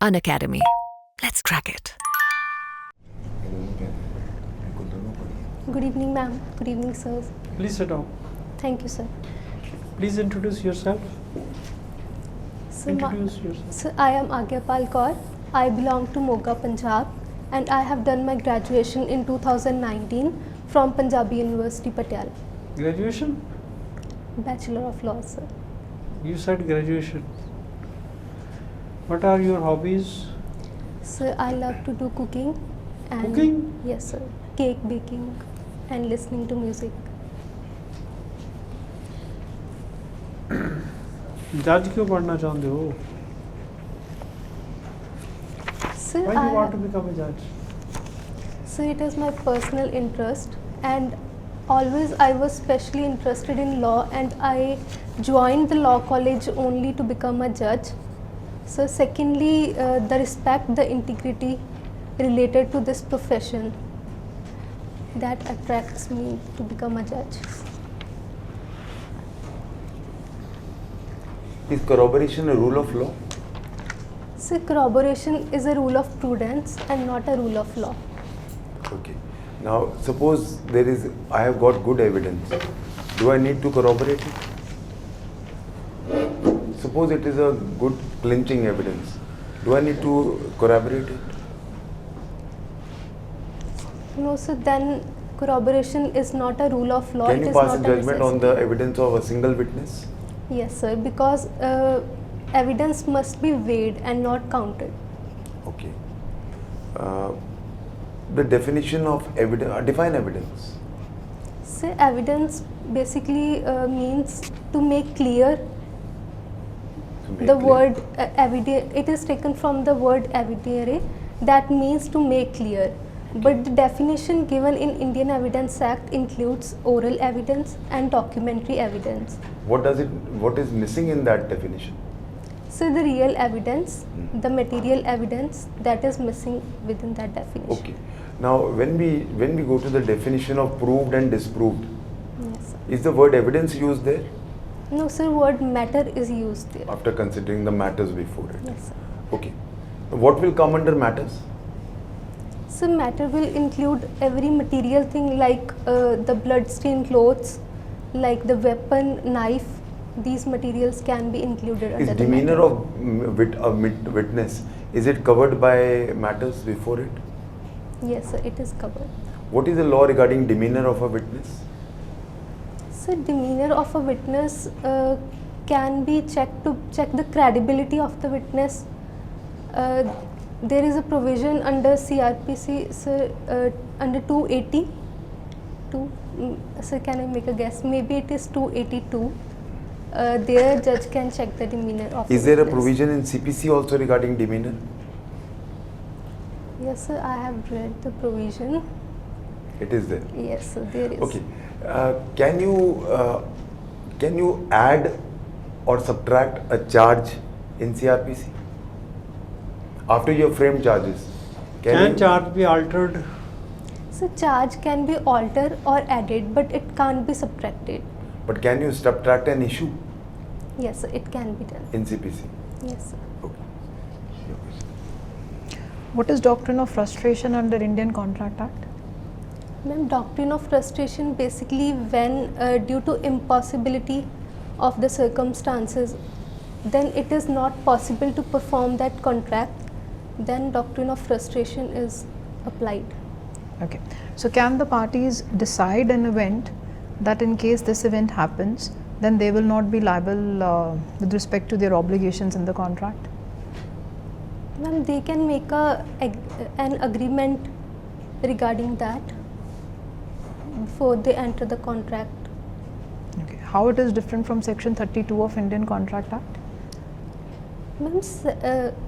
Unacademy. Let's crack it. Good evening, ma'am. Good evening, sirs. Please sit down. Thank you, sir. Please introduce yourself. Sir, Introduce yourself. sir, I am Agyapal Kaur. I belong to Moga, Punjab, and I have done my graduation in 2019 from Punjabi University, Patiala. Graduation? Bachelor of Laws, sir. You said graduation. What are your hobbies? Sir, I love to do cooking. And Cooking? Yes, sir. Cake baking and listening to music. जज क्यों पढ़ना चाहते हो? Sir, Why you want to become a judge? So it is my personal interest, and always I was specially interested in law, and I joined the law college only to become a judge. So secondly, the respect, the integrity related to this profession, that attracts me to become a judge. Is corroboration a rule of law? So corroboration is a rule of prudence and not a rule of law. Okay. Now, suppose I have got good evidence. Do I need to corroborate it? Suppose it is a good clinching evidence. Do I need to corroborate it? No, so then corroboration is not a rule of law. Can It you is pass not a a judgment on the necessity. evidence of a single witness? Yes, sir, because evidence must be weighed and not counted. Okay. The definition of evidence, define evidence. So evidence basically means to make clear. To make The clear. word it is taken from the word evidere, that means to make clear. But the definition given in Indian Evidence Act includes oral evidence and documentary evidence. What is missing in that definition? So the real evidence, the material evidence, that is missing within that definition. Okay. Now, when we go to the definition of proved and disproved, Yes, sir. is the word evidence used there No, sir, word matter is used there. after considering the matters before it? Yes, sir. Okay. What will come under matters? So matter will include every material thing like the blood-stained clothes, like the weapon, knife. These materials can be included under Is the demeanor matter. of witness, is it covered by matters before it? Yes, sir, it is covered. What is the law regarding demeanor of a witness? So demeanor of a witness can be checked to check the credibility of the witness. There is a provision under CRPC, sir, under 280. Sir, can I make a guess? Maybe it is 282. There, judge can check the demeanor of. Is the there a witness. provision in CPC also regarding demeanor? Yes, sir, I have read the provision. It is there. Yes, sir, there is. Okay. Can you add or subtract a charge in CRPC after you have framed charges? Can you- charge be altered? So charge can be altered or added, but it can't be subtracted. But can you subtract an issue Yes, sir, it can be done. in CPC? Yes, sir. Okay. What is doctrine of frustration under Indian Contract Act? Ma'am, doctrine of frustration basically when due to impossibility of the circumstances, then it is not possible to perform that contract, then doctrine of frustration is applied. Okay. So can the parties decide an event that in case this event happens, then they will not be liable with respect to their obligations in the contract? Ma'am, they can make an agreement regarding that before they enter the contract. Okay. How it is different from Section 32 of Indian Contract Act? Ma'am,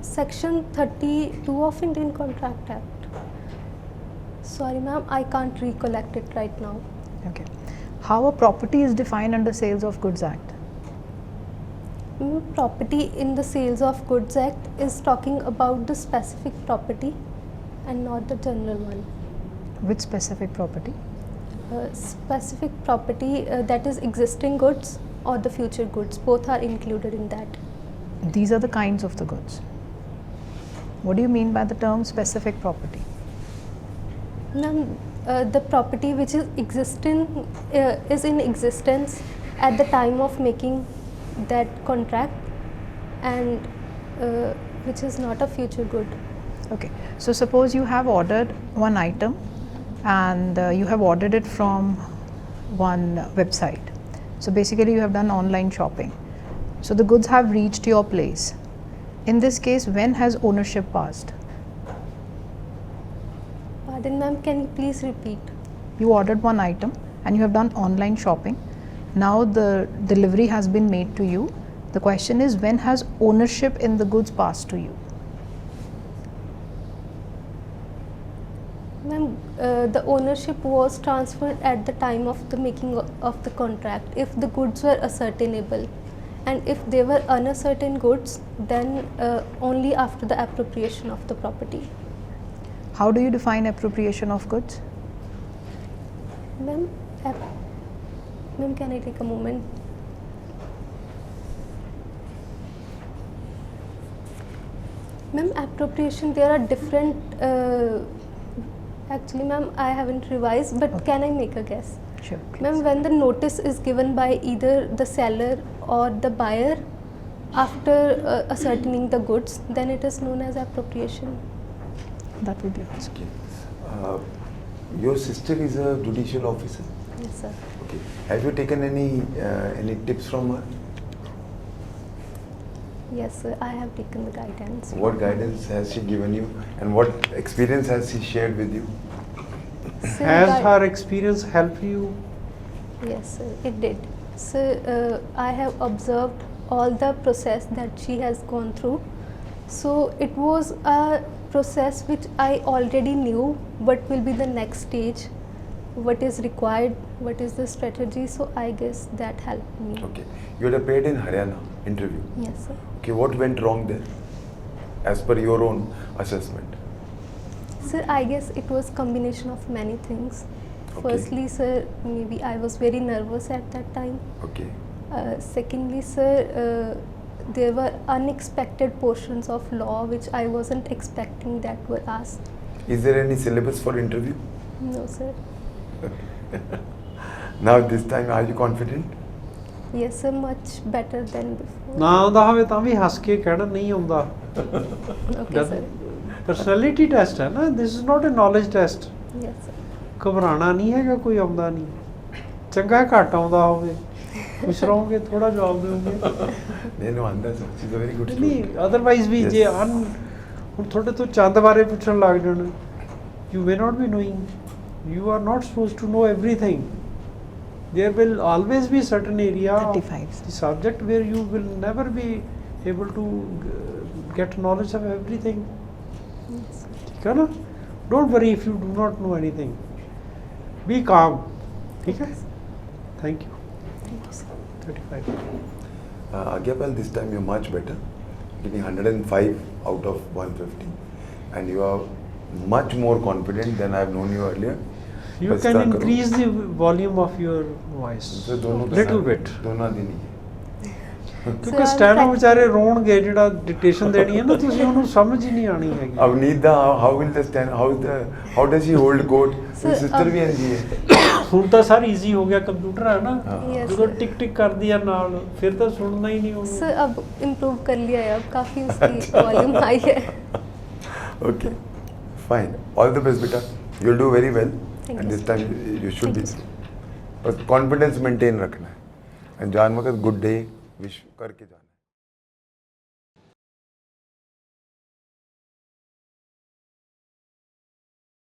Section 32 of Indian Contract Act. Sorry, ma'am, I can't recollect it right now. Okay. How a property is defined under Sales of Goods Act? Ma'am, property in the Sales of Goods Act is talking about the specific property and not the general one. Which specific property? Specific property that is existing goods or the future goods, both are included in that. These are the kinds of the goods. What do you mean by the term specific property? Ma'am, the property which is existing is in existence at the time of making that contract, and which is not a future good. Okay, so suppose you have ordered one item and you have ordered it from one website. So basically you have done online shopping. So the goods have reached your place. In this case, when has ownership passed? Pardon ma'am, can you please repeat? You ordered one item and you have done online shopping. Now the delivery has been made to you. The question is, when has ownership in the goods passed to you? Ma'am, the ownership was transferred at the time of the making of the contract if the goods were ascertainable, and if they were unascertain goods, then only after the appropriation of the property. How do you define appropriation of goods? Ma'am, ma'am, can I take a moment? Ma'am, appropriation, there are different, actually ma'am, I haven't revised, but Okay. can I make a guess? Sure. Ma'am, when the notice is given by either the seller or the buyer after ascertaining the goods, then it is known as appropriation. That would be awesome. Okay. Your sister is a judicial officer. Yes, sir. Okay. Have you taken any tips from her? Yes, sir. I have taken the guidance. What guidance has she given you, and what experience has she shared with you? Sir, Has her experience helped you? Yes, sir, it did. So I have observed all the process that she has gone through. So it was a process which I already knew what will be the next stage, what is required, what is the strategy. So I guess that helped me. Okay. You had appeared in Haryana interview. Yes, sir. Okay. What went wrong there, as per your own assessment? Sir, I guess it was combination of many things. Okay. Firstly, sir, maybe I was very nervous at that time. Okay. Secondly, sir, there were unexpected portions of law which I wasn't expecting that were asked. Is there any syllabus for interview? No, sir. Now this time, are you confident? Yes, sir, much better than before. ਨਾ ਆਉਂਦਾ ਹੋਵੇ ਤਾਂ ਵੀ ਹੱਸ ਕੇ ਕਹਿਣਾ ਨਹੀਂ ਆਉਂਦਾ Okay, sir. Personality test ਹੈ ਨਾ, this is not a knowledge test. Yes, sir. ਘਬਰਾਣਾ ਨਹੀਂ ਹੈਗਾ, ਕੋਈ ਆਉਂਦਾ ਨਹੀਂ, ਚੰਗਾ ਘੱਟ ਆਉਂਦਾ ਹੋਵੇ ਖੁਸ਼ ਰਹੋਗੇ, ਥੋੜਾ ਜਵਾਬ ਦਿਓਗੇ। ਮੈਨੂੰ ਆਂਦਾ sir, she is a very good ਨਹੀਂ ਅਦਰਵਾਈਜ਼ ਵੀ ਜੇ ਹੁਣ ਤੁਹਾਡੇ ਤੋਂ ਚੰਦ ਬਾਰੇ ਪੁੱਛਣ ਲੱਗ ਜਾਣ, you may not be knowing, you are not supposed to know everything. There will always be certain area 35. of the subject where you will never be able to get knowledge of everything. Yes, sir. ठीक है ना? Don't worry if you do not know anything. Be calm. ठीक है? Thank you. Thank you, sir. 35. Agyapal, this time you're much better, getting 105 out of 150, and you are much more confident than I've known you earlier. You can increase the volume of your voice. So दोनों little bit. दोनों दिन ही ਕਿਉਂਕਿ steno ਵਿਚਾਰੇ ਰੋਣਗੇ, ਜਿਹੜਾ dictation ਦੇਣੀ ਹੈ ਨਾ, ਤੁਸੀਂ ਉਹਨੂੰ ਸਮਝ ਹੀ ਨਹੀਂ ਆਣੀ ਹੈਗੀ। Avneet da, how will the stand? How does he hold court? Sir, Sister भी आंदी है। ਹੁਣ ਤਾਂ ਸਰ ਈਜ਼ੀ ਹੋ ਗਿਆ, ਕੰਪਿਊਟਰ ਹੈ ਨਾ, Yes, ਜਦੋਂ sir. ਟਿਕ ਟਿਕ ਕਰਦੀ ਆ ਨਾਲ, ਫਿਰ ਤਾਂ ਸੁਣਨਾ ਹੀ ਨਹੀਂ ਉਹਨੂੰ। सर, अब इम्प्रूव कर लिया है, अब काफ़ी उसकी वॉल्यूम हाई है. Okay, fine. All the best, beta. You'll do very well. Thank And you, this sir. time you should Thank be. you, sir. बस कॉन्फिडेंस मेंटेन रखना है। And जान वक्त गुड डे विश करके जा।